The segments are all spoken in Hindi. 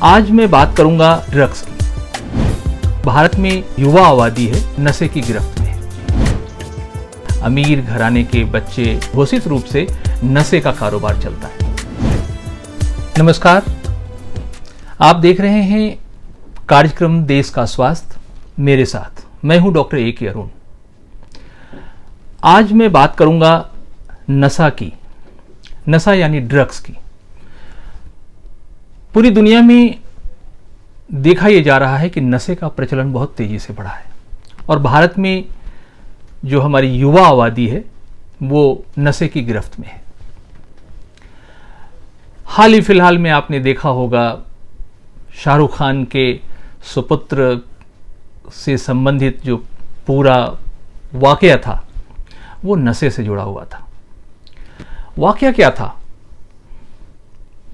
आज मैं बात करूंगा ड्रग्स की। भारत में युवा आबादी है नशे की गिरफ्त में है। अमीर घराने के बच्चे घोषित रूप से नशे का कारोबार चलता है। नमस्कार, आप देख रहे हैं कार्यक्रम देश का स्वास्थ्य, मेरे साथ मैं हूं डॉक्टर A.K. अरुण। आज मैं बात करूंगा नशा की, नशा यानी ड्रग्स की। पूरी दुनिया में देखा यह जा रहा है कि नशे का प्रचलन बहुत तेजी से बढ़ा है और भारत में जो हमारी युवा आबादी है वो नशे की गिरफ्त में है। हाल ही फिलहाल में आपने देखा होगा शाहरुख खान के सुपुत्र से संबंधित जो पूरा वाकया था वो नशे से जुड़ा हुआ था। वाकया क्या था?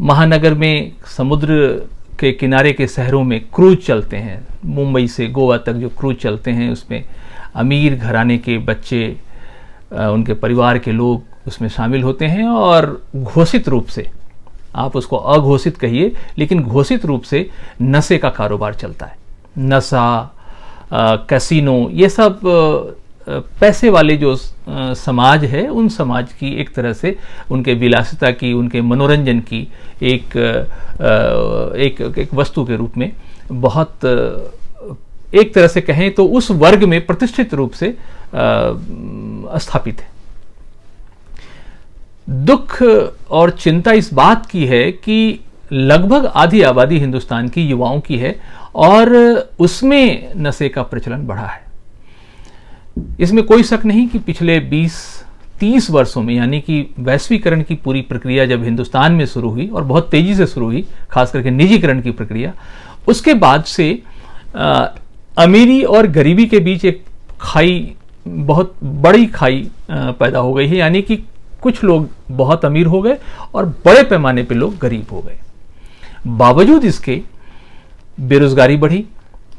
महानगर में समुद्र के किनारे के शहरों में क्रूज चलते हैं, मुंबई से गोवा तक जो क्रूज चलते हैं उसमें अमीर घराने के बच्चे, उनके परिवार के लोग उसमें शामिल होते हैं और घोषित रूप से, आप उसको अघोषित कहिए लेकिन घोषित रूप से नशे का कारोबार चलता है। नशा, कैसीनो, ये सब पैसे वाले जो समाज है उन समाज की एक तरह से उनके विलासिता की, उनके मनोरंजन की एक वस्तु के रूप में बहुत, एक तरह से कहें तो उस वर्ग में प्रतिष्ठित रूप से स्थापित है। दुख और चिंता इस बात की है कि लगभग आधी आबादी हिंदुस्तान की युवाओं की है और उसमें नशे का प्रचलन बढ़ा है। इसमें कोई शक नहीं कि पिछले 20-30 वर्षों में, यानी कि वैश्वीकरण की पूरी प्रक्रिया जब हिंदुस्तान में शुरू हुई और बहुत तेजी से शुरू हुई, खास करके निजीकरण की प्रक्रिया, उसके बाद से अमीरी और गरीबी के बीच एक खाई, बहुत बड़ी खाई पैदा हो गई है। यानी कि कुछ लोग बहुत अमीर हो गए और बड़े पैमाने पे लोग गरीब हो गए। बावजूद इसके बेरोजगारी बढ़ी,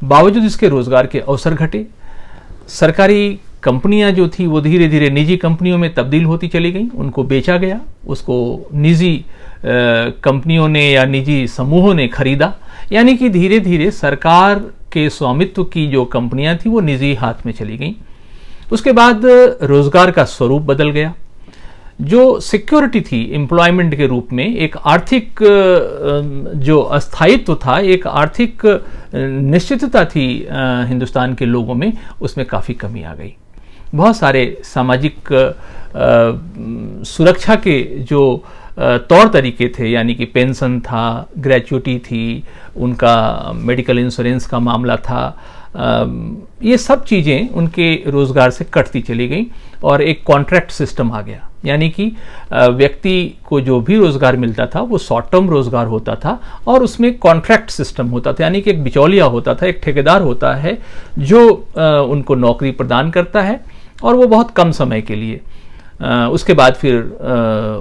बावजूद इसके रोजगार के अवसर घटे। सरकारी कंपनियां जो थी वो धीरे धीरे निजी कंपनियों में तब्दील होती चली गई, उनको बेचा गया, उसको निजी कंपनियों ने या निजी समूहों ने खरीदा। यानी कि धीरे धीरे सरकार के स्वामित्व की जो कंपनियां थी वो निजी हाथ में चली गई। उसके बाद रोजगार का स्वरूप बदल गया। जो सिक्योरिटी थी एम्प्लॉयमेंट के रूप में, एक आर्थिक जो अस्थायित्व था, एक आर्थिक निश्चितता थी हिंदुस्तान के लोगों में, उसमें काफ़ी कमी आ गई। बहुत सारे सामाजिक सुरक्षा के जो तौर तरीके थे, यानी कि पेंशन था, ग्रेच्युटी थी, उनका मेडिकल इंश्योरेंस का मामला था, ये सब चीज़ें उनके रोजगार से कटती चली गई और एक कॉन्ट्रैक्ट सिस्टम आ गया। यानी कि व्यक्ति को जो भी रोजगार मिलता था वो शॉर्ट टर्म रोजगार होता था और उसमें कॉन्ट्रैक्ट सिस्टम होता था। यानी कि एक बिचौलिया होता था, एक ठेकेदार होता है जो उनको नौकरी प्रदान करता है और वो बहुत कम समय के लिए, उसके बाद फिर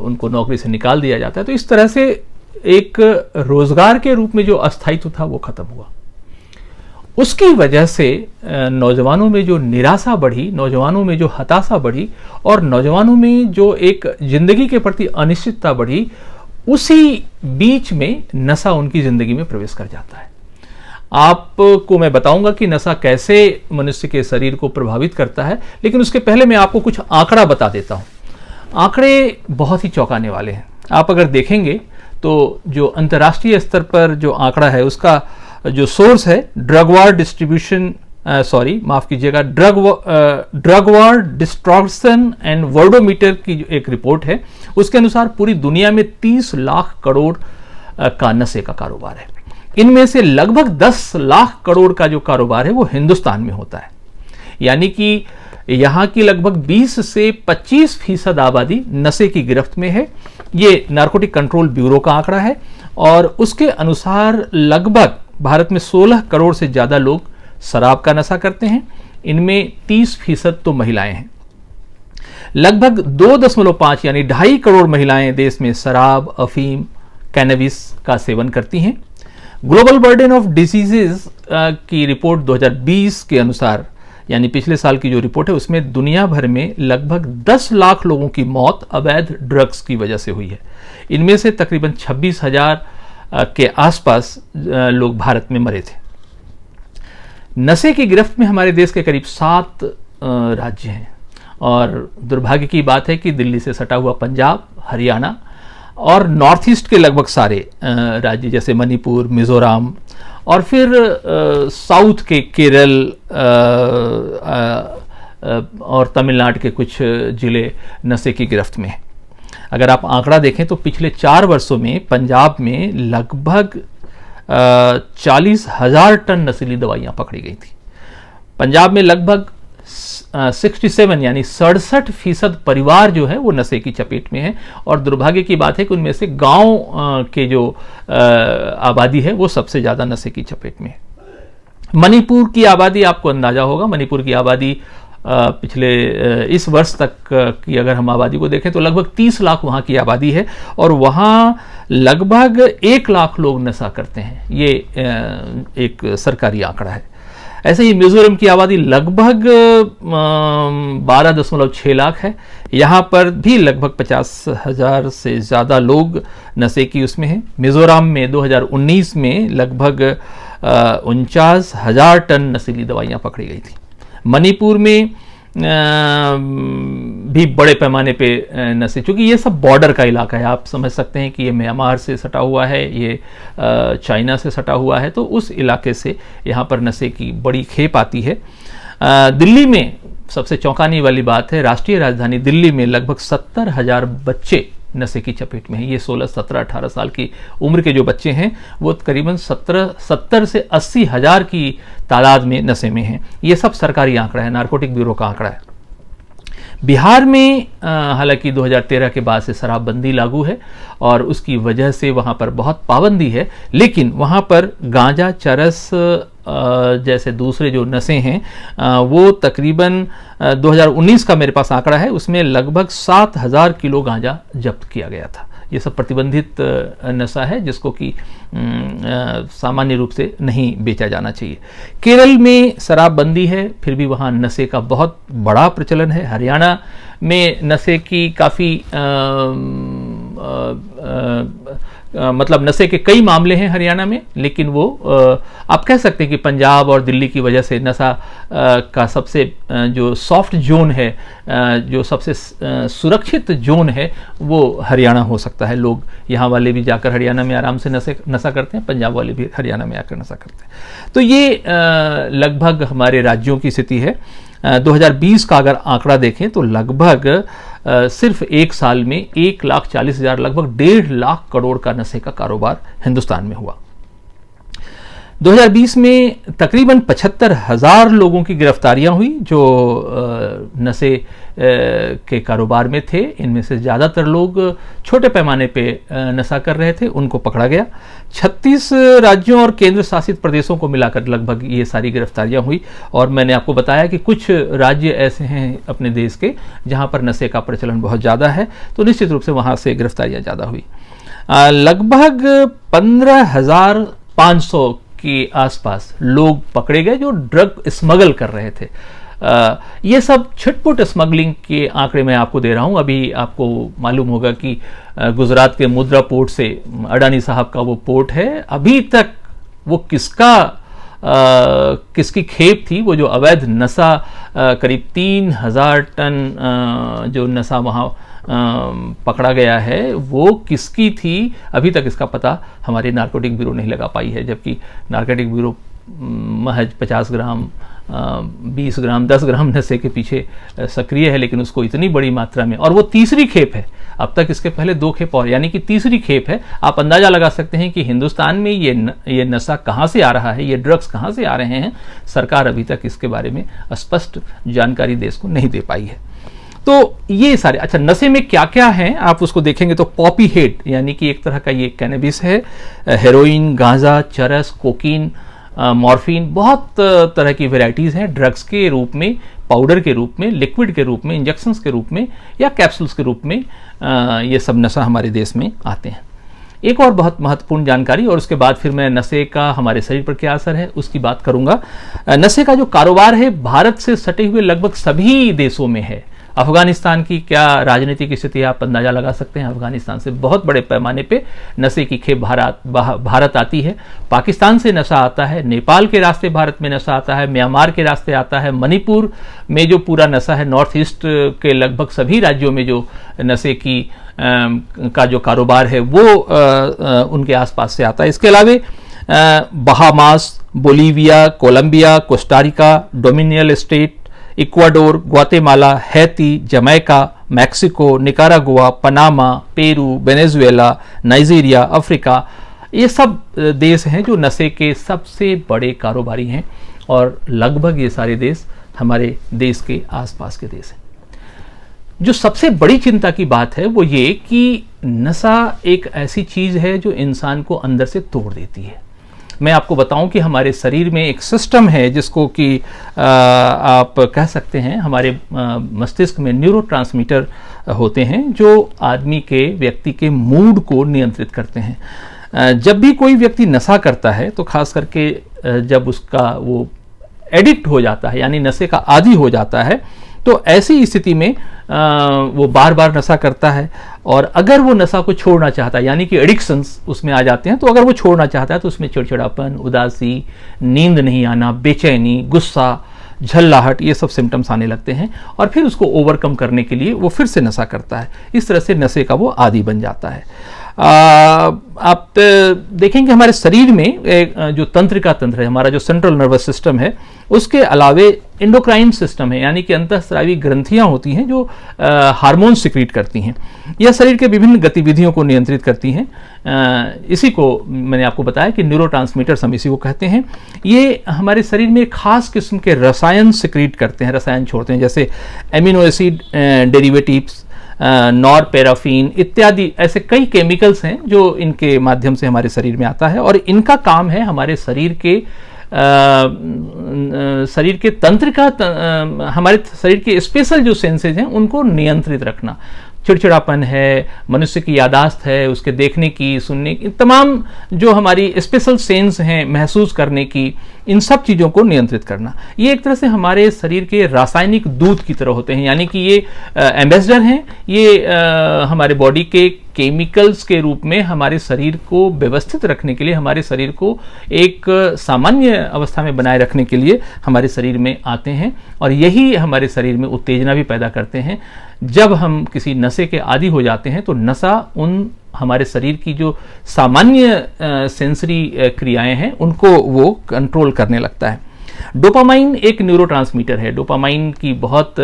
उनको नौकरी से निकाल दिया जाता है। तो इस तरह से एक रोजगार के रूप में जो अस्थायित्व था वो खत्म हुआ। उसकी वजह से नौजवानों में जो निराशा बढ़ी, नौजवानों में जो हताशा बढ़ी और नौजवानों में जो एक जिंदगी के प्रति अनिश्चितता बढ़ी, उसी बीच में नशा उनकी जिंदगी में प्रवेश कर जाता है। आपको मैं बताऊंगा कि नशा कैसे मनुष्य के शरीर को प्रभावित करता है, लेकिन उसके पहले मैं आपको कुछ आंकड़ा बता देता हूं। आंकड़े बहुत ही चौंकाने वाले हैं। आप अगर देखेंगे तो जो अंतर्राष्ट्रीय स्तर पर जो आंकड़ा है उसका जो सोर्स है ड्रग वार डिस्ट्रीब्यूशन, माफ कीजिएगा, ड्रग वार डिस्ट्रॉक्शन एंड वर्ल्डोमीटर की जो एक रिपोर्ट है, उसके अनुसार पूरी दुनिया में 30 लाख करोड़ का नशे का कारोबार है। इनमें से लगभग 10 लाख करोड़ का जो कारोबार है वो हिंदुस्तान में होता है। यानी कि यहाँ की लगभग 20 से 25% आबादी नशे की गिरफ्त में है। ये नारकोटिक कंट्रोल ब्यूरो का आंकड़ा है और उसके अनुसार लगभग भारत में 16 करोड़ से ज्यादा लोग शराब का नशा करते हैं। इनमें 30% तो महिलाएं हैं। लगभग 2.5 यानी 2.5 करोड़ महिलाएं देश में शराब, अफीम, कैनबिस का सेवन करती हैं। ग्लोबल बर्डन ऑफ डिसीजेज की रिपोर्ट 2020 के अनुसार, यानी पिछले साल की जो रिपोर्ट है, उसमें दुनिया भर में लगभग 10 लाख लोगों की मौत अवैध ड्रग्स की वजह से हुई है। इनमें से तकरीबन 26,000 के आसपास लोग भारत में मरे थे। नशे की गिरफ्त में हमारे देश के करीब 7 राज्य हैं और दुर्भाग्य की बात है कि दिल्ली से सटा हुआ पंजाब, हरियाणा और नॉर्थ ईस्ट के लगभग सारे राज्य जैसे मणिपुर, मिजोरम और फिर साउथ के केरल और तमिलनाडु के कुछ जिले नशे की गिरफ्त में हैं। अगर आप आंकड़ा देखें तो पिछले 4 वर्षों में पंजाब में लगभग 40,000 टन नशीली दवाइयां पकड़ी गई थी। पंजाब में लगभग 67 यानी 67% परिवार जो है वो नशे की चपेट में है और दुर्भाग्य की बात है कि उनमें से गांव के जो आबादी है वो सबसे ज़्यादा नशे की चपेट में है। मणिपुर की आबादी, आपको अंदाजा होगा, मणिपुर की आबादी पिछले इस वर्ष तक की अगर हम आबादी को देखें तो लगभग 30 लाख वहाँ की आबादी है और वहाँ लगभग 1 लाख लोग नशा करते हैं। ये एक सरकारी आंकड़ा है। ऐसे ही मिजोरम की आबादी लगभग 12.6 लाख है। यहाँ पर भी लगभग 50,000 से ज़्यादा लोग नशे की उसमें हैं। मिजोरम में 2019 में लगभग 49,000 टन नशीली दवाइयाँ पकड़ी गई थी। मणिपुर में भी बड़े पैमाने पे नशे, चूँकि ये सब बॉर्डर का इलाका है, आप समझ सकते हैं कि ये म्यांमार से सटा हुआ है, ये चाइना से सटा हुआ है, तो उस इलाके से यहाँ पर नशे की बड़ी खेप आती है। दिल्ली में सबसे चौंकाने वाली बात है, राष्ट्रीय राजधानी दिल्ली में लगभग 70,000 बच्चे नशे की चपेट में हैं। ये 16, 17, 18 साल की उम्र के जो बच्चे हैं वो करीबन 70 से 80,000 की तादाद में नशे में हैं। ये सब सरकारी आंकड़ा है, नारकोटिक ब्यूरो का आंकड़ा है। बिहार में हालांकि 2013 के बाद से शराबबंदी लागू है और उसकी वजह से वहाँ पर बहुत पाबंदी है, लेकिन वहाँ पर गांजा, चरस जैसे दूसरे जो नशे हैं वो तकरीबन 2019 का मेरे पास आंकड़ा है, उसमें लगभग 7,000 किलो गांजा जब्त किया गया था। ये सब प्रतिबंधित नशा है जिसको कि सामान्य रूप से नहीं बेचा जाना चाहिए। केरल में शराबबंदी है, फिर भी वहाँ नशे का बहुत बड़ा प्रचलन है। हरियाणा में नशे की काफ़ी मतलब नशे के कई मामले हैं हरियाणा में, लेकिन वो आप कह सकते हैं कि पंजाब और दिल्ली की वजह से नशा का सबसे जो सॉफ्ट जोन है, जो सबसे सुरक्षित जोन है, वो हरियाणा हो सकता है। लोग यहाँ वाले भी जाकर हरियाणा में आराम से नशा करते हैं, पंजाब वाले भी हरियाणा में आकर नशा करते हैं। तो ये लगभग हमारे राज्यों की स्थिति है। 2020 का अगर आंकड़ा देखें तो लगभग सिर्फ एक साल में 1,40,000 लगभग 1.5 लाख करोड़ का नशे का कारोबार हिंदुस्तान में हुआ। 2020 में तकरीबन 75,000 लोगों की गिरफ्तारियां हुई जो नशे के कारोबार में थे। इनमें से ज़्यादातर लोग छोटे पैमाने पे नशा कर रहे थे, उनको पकड़ा गया। 36 राज्यों और केंद्र शासित प्रदेशों को मिलाकर लगभग ये सारी गिरफ्तारियां हुई और मैंने आपको बताया कि कुछ राज्य ऐसे हैं अपने देश के जहां पर नशे का प्रचलन बहुत ज़्यादा है, तो निश्चित रूप से वहां से गिरफ्तारियां ज़्यादा हुई। लगभग 15,500 के आसपास लोग पकड़े गए जो ड्रग स्मगल कर रहे थे। ये सब छिटपुट स्मगलिंग के आंकड़े मैं आपको दे रहा हूं। अभी आपको मालूम होगा कि गुजरात के मुद्रा पोर्ट से अडानी साहब का वो पोर्ट है, अभी तक वो किसकी खेप थी, वो जो अवैध नशा करीब 3,000 टन जो नशा वहाँ पकड़ा गया है वो किसकी थी, अभी तक इसका पता हमारे नारकोटिक ब्यूरो नहीं लगा पाई है। जबकि नारकोटिक ब्यूरो महज 50 ग्राम 20 ग्राम 10 ग्राम नशे के पीछे सक्रिय है, लेकिन उसको इतनी बड़ी मात्रा में, और वो तीसरी खेप है। अब तक इसके पहले 2 खेप और, यानी कि तीसरी खेप है। आप अंदाजा लगा सकते हैं कि हिंदुस्तान में ये नशा कहाँ से आ रहा है, ये ड्रग्स कहाँ से आ रहे हैं। सरकार अभी तक इसके बारे में स्पष्ट जानकारी देश को नहीं दे पाई है। तो ये सारे, अच्छा नशे में क्या क्या है आप उसको देखेंगे तो पॉपी हेड यानी कि एक तरह का ये कैनबिस है, हेरोइन, गांजा, चरस, कोकीन, मॉर्फिन, बहुत तरह की वैरायटीज़ हैं ड्रग्स के रूप में, पाउडर के रूप में, लिक्विड के रूप में, इंजेक्शंस के रूप में या कैप्सूल्स के रूप में ये सब नशा हमारे देश में आते हैं। एक और बहुत महत्वपूर्ण जानकारी, और उसके बाद फिर मैं नशे का हमारे शरीर पर क्या असर है उसकी बात करूंगा। नशे का जो कारोबार है भारत से सटे हुए लगभग सभी देशों में है। अफगानिस्तान की क्या राजनीतिक स्थिति आप अंदाजा लगा सकते हैं। अफगानिस्तान से बहुत बड़े पैमाने पे नशे की खेप भारत आती है। पाकिस्तान से नशा आता है, नेपाल के रास्ते भारत में नशा आता है, म्यांमार के रास्ते आता है, मणिपुर में जो पूरा नशा है, नॉर्थ ईस्ट के लगभग सभी राज्यों में जो नशे की का जो कारोबार है वो उनके आसपास से आता है। इसके अलावा Bahamas, Bolivia, Colombia, Costa Rica, Dominion state, Ecuador, Guatemala, Haiti, Jamaica, Mexico, Nicaragua, Panama, Peru, Venezuela, Nigeria, Africa, ये सब देश हैं जो नशे के सबसे बड़े कारोबारी हैं और लगभग ये सारे देश हमारे देश के आसपास के देश हैं। जो सबसे बड़ी चिंता की बात है वो ये कि नशा एक ऐसी चीज है जो इंसान को अंदर से तोड़ देती है। मैं आपको बताऊं कि हमारे शरीर में एक सिस्टम है जिसको कि आप कह सकते हैं हमारे मस्तिष्क में न्यूरोट्रांसमीटर होते हैं जो आदमी के व्यक्ति के मूड को नियंत्रित करते हैं। जब भी कोई व्यक्ति नशा करता है तो खास करके जब उसका वो एडिक्ट हो जाता है यानी नशे का आदी हो जाता है तो ऐसी स्थिति में वो बार बार नशा करता है और अगर वो नशा को छोड़ना चाहता है यानी कि एडिक्शंस उसमें आ जाते हैं तो अगर वो छोड़ना चाहता है तो उसमें चिड़चिड़ापन, उदासी, नींद नहीं आना, बेचैनी, गुस्सा, झल्लाहट, ये सब सिम्टम्स आने लगते हैं और फिर उसको ओवरकम करने के लिए वो फिर से नशा करता है। इस तरह से नशे का वो आदी बन जाता है। आप देखेंगे हमारे शरीर में एक जो तंत्रिका तंत्र है, हमारा जो सेंट्रल नर्वस सिस्टम है, उसके अलावे एंडोक्राइन सिस्टम है यानी कि अंतःस्रावी ग्रंथियां होती हैं जो हार्मोन सिक्रीट करती हैं। यह शरीर के विभिन्न गतिविधियों को नियंत्रित करती हैं। इसी को मैंने आपको बताया कि न्यूरोट्रांसमीटर्स हम इसी को कहते हैं। ये हमारे शरीर में एक खास किस्म के रसायन सिक्रीट करते हैं, रसायन छोड़ते हैं, जैसे एमिनो एसिड डेरिवेटिव्स, नॉरपेराफिन इत्यादि ऐसे कई केमिकल्स हैं जो इनके माध्यम से हमारे शरीर में आता है और इनका काम है हमारे शरीर के तंत्रिका हमारे शरीर के स्पेशल जो सेंसेज हैं उनको नियंत्रित रखना। चिड़चिड़ापन है, मनुष्य की यादाश्त है, उसके देखने की, सुनने की, तमाम जो हमारी स्पेशल सेंस हैं महसूस करने की, इन सब चीज़ों को नियंत्रित करना। ये एक तरह से हमारे शरीर के रासायनिक दूत की तरह होते हैं यानी कि ये एम्बेसडर हैं। ये हमारे बॉडी के केमिकल्स के रूप में हमारे शरीर को व्यवस्थित रखने के लिए, हमारे शरीर को एक सामान्य अवस्था में बनाए रखने के लिए हमारे शरीर में आते हैं और यही हमारे शरीर में उत्तेजना भी पैदा करते हैं। जब हम किसी नशे के आदी हो जाते हैं तो नशा उन हमारे शरीर की जो सामान्य सेंसरी क्रियाएं हैं उनको वो कंट्रोल करने लगता है। डोपामाइन एक न्यूरोट्रांसमीटर है। डोपामाइन की बहुत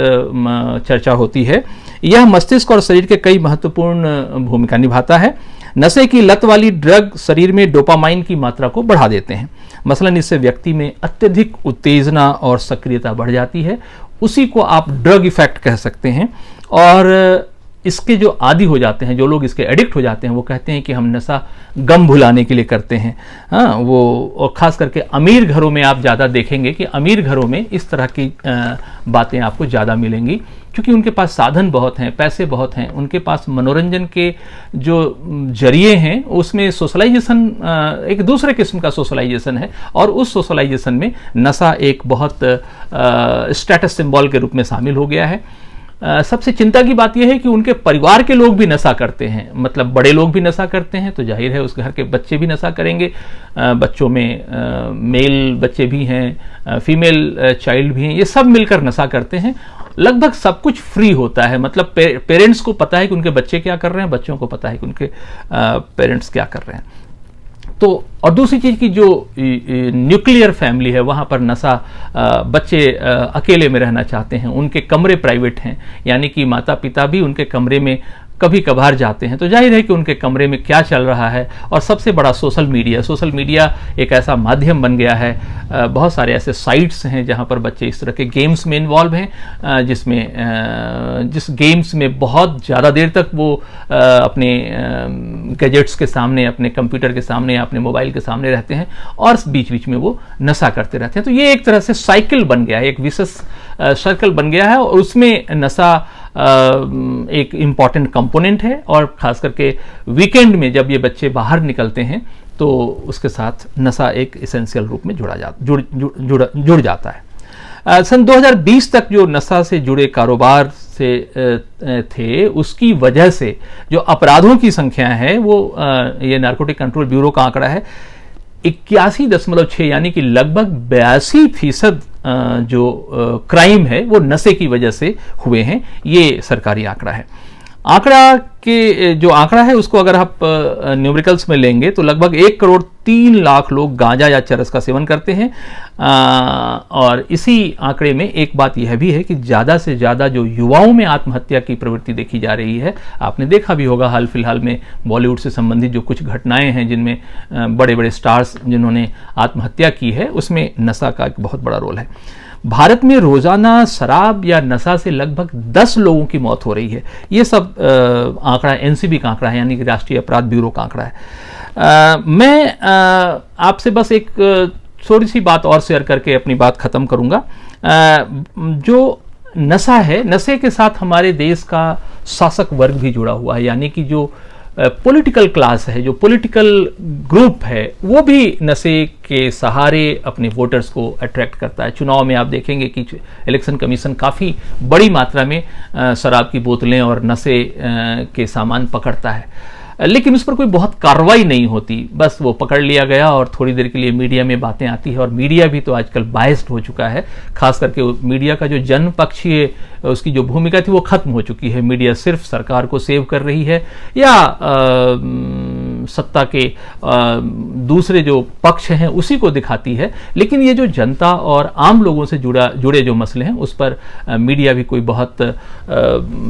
चर्चा होती है। यह मस्तिष्क और शरीर के कई महत्वपूर्ण भूमिका निभाता है। नशे की लत वाली ड्रग शरीर में डोपामाइन की मात्रा को बढ़ा देते हैं। मसलन इससे व्यक्ति में अत्यधिक उत्तेजना और सक्रियता बढ़ जाती है। उसी को आप ड्रग इफेक्ट कह सकते हैं। और इसके जो आदी हो जाते हैं, जो लोग इसके एडिक्ट हो जाते हैं, वो कहते हैं कि हम नशा गम भुलाने के लिए करते हैं। हाँ, वो और ख़ास करके अमीर घरों में आप ज़्यादा देखेंगे कि अमीर घरों में इस तरह की बातें आपको ज़्यादा मिलेंगी क्योंकि उनके पास साधन बहुत हैं, पैसे बहुत हैं, उनके पास मनोरंजन के जो जरिए हैं उसमें सोशलाइजेशन एक दूसरे किस्म का सोशलाइजेशन है और उस सोशलाइजेशन में नशा एक बहुत स्टेटस सिंबल के रूप में शामिल हो गया है। सबसे चिंता की बात यह है कि उनके परिवार के लोग भी नशा करते हैं, मतलब बड़े लोग भी नशा करते हैं तो जाहिर है उस घर के बच्चे भी नशा करेंगे। बच्चों में मेल बच्चे भी हैं, फीमेल चाइल्ड भी हैं, ये सब मिलकर नशा करते हैं। लगभग सब कुछ फ्री होता है, मतलब पेरेंट्स को पता है कि उनके बच्चे क्या कर रहे हैं, बच्चों को पता है कि उनके पेरेंट्स क्या कर रहे हैं। तो और दूसरी चीज़ की जो न्यूक्लियर फैमिली है वहाँ पर नशा बच्चे अकेले में रहना चाहते हैं, उनके कमरे प्राइवेट हैं यानी कि माता पिता भी उनके कमरे में कभी कभार जाते हैं तो जाहिर है कि उनके कमरे में क्या चल रहा है। और सबसे बड़ा सोशल मीडिया एक ऐसा माध्यम बन गया है। बहुत सारे ऐसे साइट्स हैं जहाँ पर बच्चे इस तरह के गेम्स में इन्वॉल्व हैं जिस गेम्स में बहुत ज़्यादा देर तक वो अपने गैजेट्स के सामने, अपने कंप्यूटर के सामने, अपने मोबाइल के सामने रहते हैं और बीच बीच में वो नशा करते रहते हैं। तो ये एक तरह से साइकिल बन गया है, एक विशेष सर्कल बन गया है और उसमें नशा एक इम्पॉर्टेंट कंपोनेंट है। और ख़ास करके वीकेंड में जब ये बच्चे बाहर निकलते हैं तो उसके साथ नशा एक इसेंशियल रूप में जुड़ जाता है। सन 2020 तक जो नशा से जुड़े कारोबार से थे, उसकी वजह से जो अपराधों की संख्या है वो ये नारकोटिक कंट्रोल ब्यूरो का आंकड़ा है 81.6, यानी कि लगभग 82% जो क्राइम है वो नशे की वजह से हुए हैं। ये सरकारी आंकड़ा है। आंकड़ा के जो आंकड़ा है उसको अगर आप न्यूमेरिकल्स में लेंगे तो लगभग 1.3 करोड़ लोग गांजा या चरस का सेवन करते हैं। और इसी आंकड़े में एक बात यह भी है कि ज़्यादा से ज़्यादा जो युवाओं में आत्महत्या की प्रवृत्ति देखी जा रही है। आपने देखा भी होगा हाल फिलहाल में बॉलीवुड से संबंधित जो कुछ घटनाएं हैं जिनमें बड़े बड़े स्टार्स जिन्होंने आत्महत्या की है, उसमें नशा का एक बहुत बड़ा रोल है। भारत में रोजाना शराब या नशा से लगभग 10 लोगों की मौत हो रही है। ये सब आंकड़ा एनसीबी का आंकड़ा है, यानी कि राष्ट्रीय अपराध ब्यूरो का आंकड़ा है। मैं आपसे बस एक थोड़ी सी बात और शेयर करके अपनी बात खत्म करूंगा। जो नशा है, नशे के साथ हमारे देश का शासक वर्ग भी जुड़ा हुआ है, यानी कि जो पॉलिटिकल क्लास है, जो पॉलिटिकल ग्रुप है, वो भी नशे के सहारे अपने वोटर्स को अट्रैक्ट करता है। चुनाव में आप देखेंगे कि इलेक्शन कमीशन काफ़ी बड़ी मात्रा में शराब की बोतलें और नशे के सामान पकड़ता है, लेकिन उस पर कोई बहुत कार्रवाई नहीं होती। बस वो पकड़ लिया गया और थोड़ी देर के लिए मीडिया में बातें आती है। और मीडिया भी तो आजकल बायस्ड हो चुका है, खास करके मीडिया का जो जनपक्षीय उसकी जो भूमिका थी वो खत्म हो चुकी है। मीडिया सिर्फ सरकार को सेव कर रही है या सत्ता के दूसरे जो पक्ष हैं उसी को दिखाती है, लेकिन ये जो जनता और आम लोगों से जुड़े जो मसले हैं उस पर मीडिया भी कोई बहुत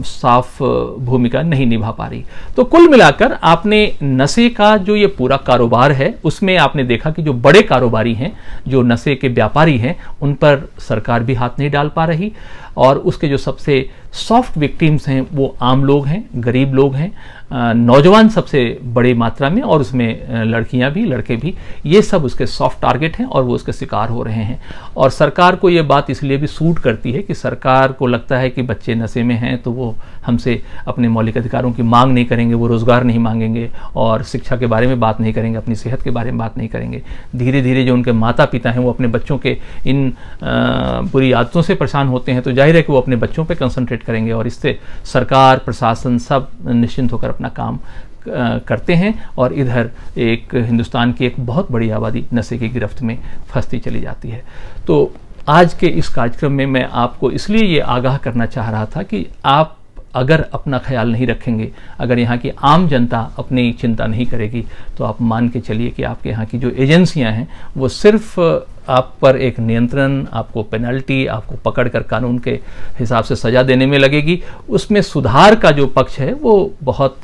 साफ भूमिका नहीं निभा पा रही। तो कुल मिलाकर आपने नशे का जो ये पूरा कारोबार है उसमें आपने देखा कि जो बड़े कारोबारी हैं, जो नशे के व्यापारी हैं, उन पर सरकार भी हाथ नहीं डाल पा रही। और उसके जो सबसे सॉफ्ट विक्टिम्स हैं वो आम लोग हैं, गरीब लोग हैं, नौजवान सबसे बड़ी मात्रा में, और उसमें लड़कियां भी, लड़के भी, ये सब उसके सॉफ्ट टारगेट हैं और वो उसके शिकार हो रहे हैं। और सरकार को ये बात इसलिए भी सूट करती है कि सरकार को लगता है कि बच्चे नशे में हैं तो वो हमसे अपने मौलिक अधिकारों की मांग नहीं करेंगे, वो रोजगार नहीं मांगेंगे और शिक्षा के बारे में बात नहीं करेंगे, अपनी सेहत के बारे में बात नहीं करेंगे। धीरे धीरे जो उनके माता पिता हैं वो अपने बच्चों के इन बुरी आदतों से परेशान होते हैं, तो जाहिर है कि वो अपने बच्चों पे कंसंट्रेट करेंगे और इससे सरकार, प्रशासन सब निश्चिंत होकर अपना काम करते हैं। और इधर एक हिंदुस्तान की एक बहुत बड़ी आबादी नशे की गिरफ्त में फंसती चली जाती है। तो आज के इस कार्यक्रम में मैं आपको इसलिए ये आगाह करना चाह रहा था कि आप अगर अपना ख्याल नहीं रखेंगे, अगर यहाँ की आम जनता अपनी चिंता नहीं करेगी, तो आप मान के चलिए कि आपके यहाँ की जो एजेंसियाँ हैं वो सिर्फ आप पर एक नियंत्रण, आपको पेनल्टी, आपको पकड़कर कानून के हिसाब से सज़ा देने में लगेगी। उसमें सुधार का जो पक्ष है वो बहुत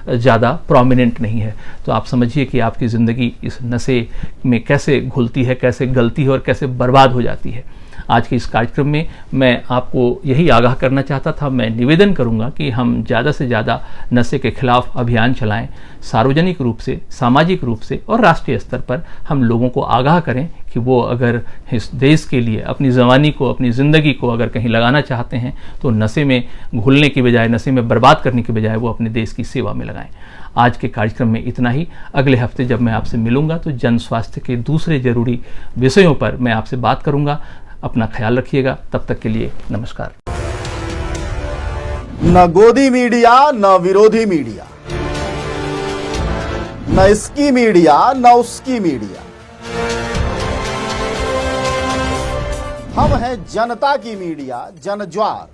ज़्यादा प्रोमिनेंट नहीं है। तो आप समझिए कि आपकी ज़िंदगी इस नशे में कैसे घुलती है, कैसे गलती है और कैसे बर्बाद हो जाती है। आज के इस कार्यक्रम में मैं आपको यही आगाह करना चाहता था। मैं निवेदन करूंगा कि हम ज़्यादा से ज़्यादा नशे के खिलाफ अभियान चलाएं, सार्वजनिक रूप से, सामाजिक रूप से और राष्ट्रीय स्तर पर हम लोगों को आगाह करें कि वो अगर इस देश के लिए अपनी जवानी को, अपनी ज़िंदगी को अगर कहीं लगाना चाहते हैं तो नशे में घुलने की बजाय, नशे में बर्बाद करने की बजाय वो अपने देश की सेवा में लगाएं। आज के कार्यक्रम में इतना ही। अगले हफ्ते जब मैं आपसे मिलूंगा तो जन स्वास्थ्य के दूसरे जरूरी विषयों पर मैं आपसे बात करूंगा। अपना ख्याल रखिएगा। तब तक के लिए नमस्कार। न गोदी मीडिया, न विरोधी मीडिया, न इसकी मीडिया, न उसकी मीडिया। हम हैं जनता की मीडिया, जनज्वार।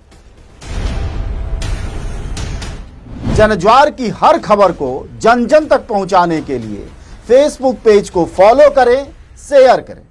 जनज्वार की हर खबर को जन जन तक पहुंचाने के लिए फेसबुक पेज को फॉलो करें, शेयर करें।